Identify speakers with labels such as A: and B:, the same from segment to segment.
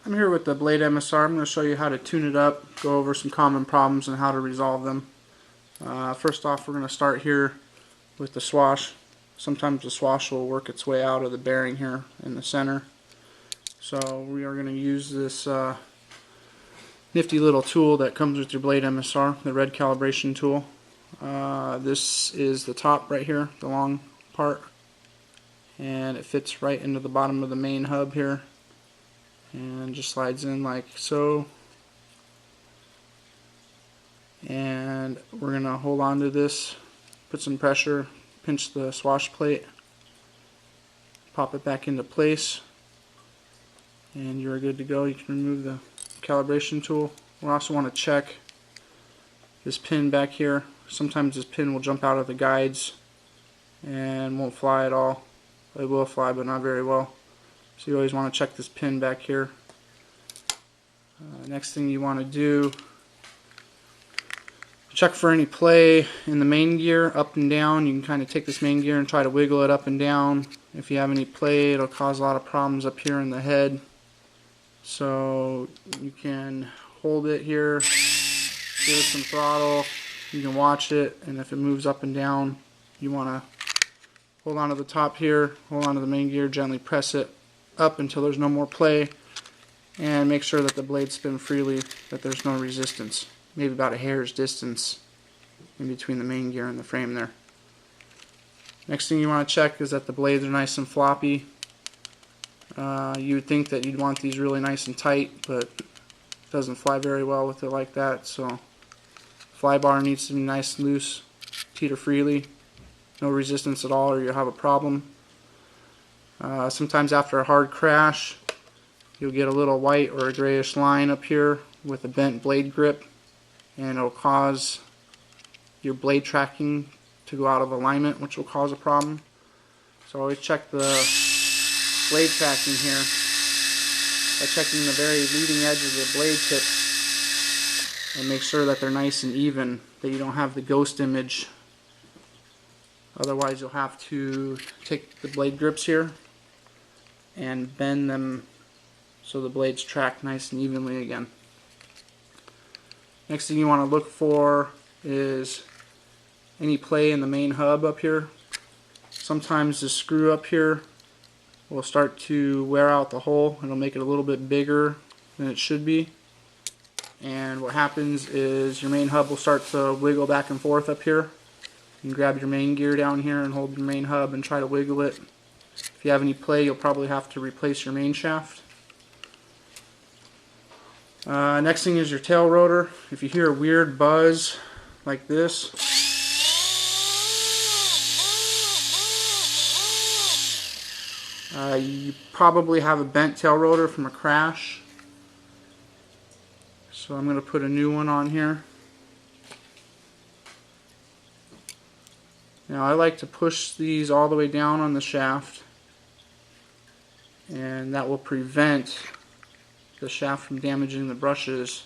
A: I'm here with the Blade MSR. I'm going to show you how to tune it up, go over some common problems and how to resolve them. First off, we're going to start here with the swash. Sometimes the swash will work its way out of the bearing here in the center. So we are going to use this nifty little tool that comes with your Blade MSR, the red calibration tool. This is the top right here, the long part, and it fits right into the bottom of the main hub here. And just slides in like so, and we're going to hold on to this, put some pressure, pinch the swash plate, pop it back into place, and you're good to go. You can remove the calibration tool. We also want to check this pin back here. Sometimes this pin will jump out of the guides and won't fly at all. It will fly, but not very well. So you always want to check this pin back here. Next thing you want to do, check for any play in the main gear, up and down. You can kind of take this main gear and try to wiggle it up and down. If you have any play, it'll cause a lot of problems up here in the head. So you can hold it here, give it some throttle, you can watch it, and if it moves up and down, you want to hold on to the top here, hold on to the main gear, gently press it up until there's no more play, and make sure that the blades spin freely, that there's no resistance. Maybe about a hair's distance in between the main gear and the frame there. Next thing you want to check is that the blades are nice and floppy. You would think that you'd want these really nice and tight, but it doesn't fly very well with it like that. So fly bar needs to be nice and loose, teeter freely, no resistance at all, or you'll have a problem. Sometimes after a hard crash, you'll get a little white or a grayish line up here with a bent blade grip, and it'll cause your blade tracking to go out of alignment, which will cause a problem. So always check the blade tracking here by checking the very leading edge of the blade tips, and make sure that they're nice and even, that you don't have the ghost image. Otherwise you'll have to take the blade grips here and bend them so the blades track nice and evenly again. Next thing you want to look for is any play in the main hub up here. Sometimes the screw up here will start to wear out the hole. It'll make it a little bit bigger than it should be. And what happens is your main hub will start to wiggle back and forth up here. You can grab your main gear down here and hold your main hub and try to wiggle it. If you have any play, you'll probably have to replace your main shaft. Next thing is your tail rotor. If you hear a weird buzz like this, you probably have a bent tail rotor from a crash. So I'm going to put a new one on here. Now I like to push these all the way down on the shaft, and that will prevent the shaft from damaging the brushes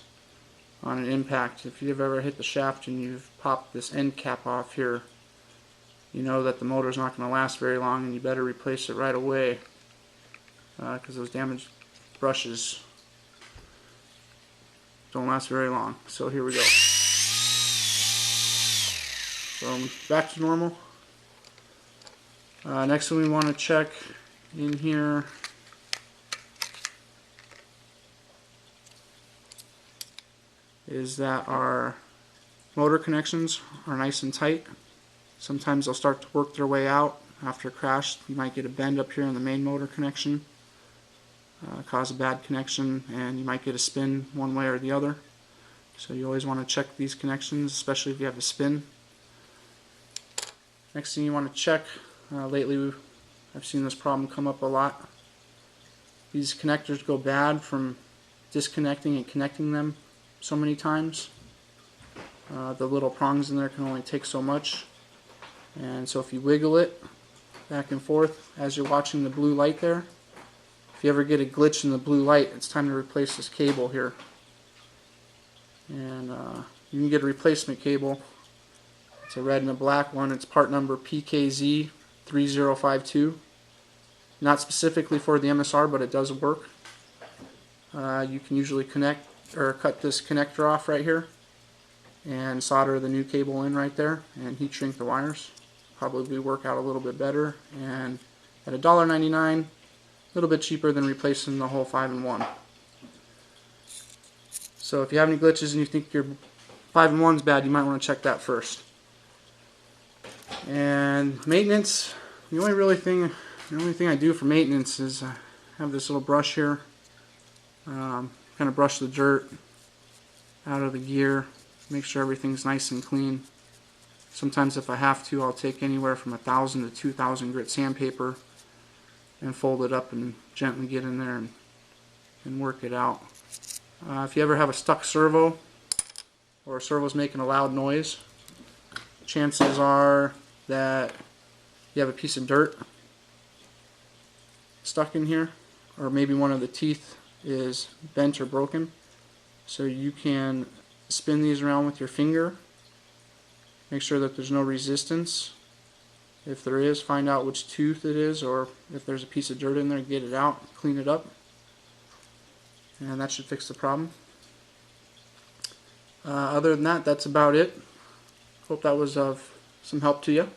A: on an impact. If you've ever hit the shaft and you've popped this end cap off here, you know that the motor's not going to last very long, and you better replace it right away, because those damaged brushes don't last very long. So here we go. So back to normal. Next thing we want to check in here is that our motor connections are nice and tight. Sometimes they'll start to work their way out after a crash. You might get a bend up here in the main motor connection, cause a bad connection, and you might get a spin one way or the other. So you always want to check these connections, especially if you have a spin. Next thing you want to check, lately I've seen this problem come up a lot. These connectors go bad from disconnecting and connecting them so many times. The little prongs in there can only take so much, and so if you wiggle it back and forth as you're watching the blue light there, if you ever get a glitch in the blue light, it's time to replace this cable here. And you can get a replacement cable. It's a red and a black one. It's part number PKZ3052. Not specifically for the MSR, but it does work. You can usually connect or cut this connector off right here and solder the new cable in right there and heat shrink the wires. Probably work out a little bit better, and at $1.99, a little bit cheaper than replacing the whole 5-in-1. So if you have any glitches and you think your 5-in-1 is bad, you might want to check that first. And maintenance, the only thing I do for maintenance is I have this little brush here. Kind of brush the dirt out of the gear, make sure everything's nice and clean. Sometimes if I have to, I'll take anywhere from 1,000 to 2,000 grit sandpaper and fold it up and gently get in there and work it out. If you ever have a stuck servo, or a servo's making a loud noise, chances are that you have a piece of dirt stuck in here, or maybe one of the teeth is bent or broken. So you can spin these around with your finger, make sure that there's no resistance. If there is, find out which tooth it is, or if there's a piece of dirt in there, get it out, clean it up, and that should fix the problem. Other than that, that's about it. Hope that was of some help to you,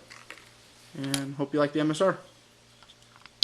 A: and hope you like the MSR.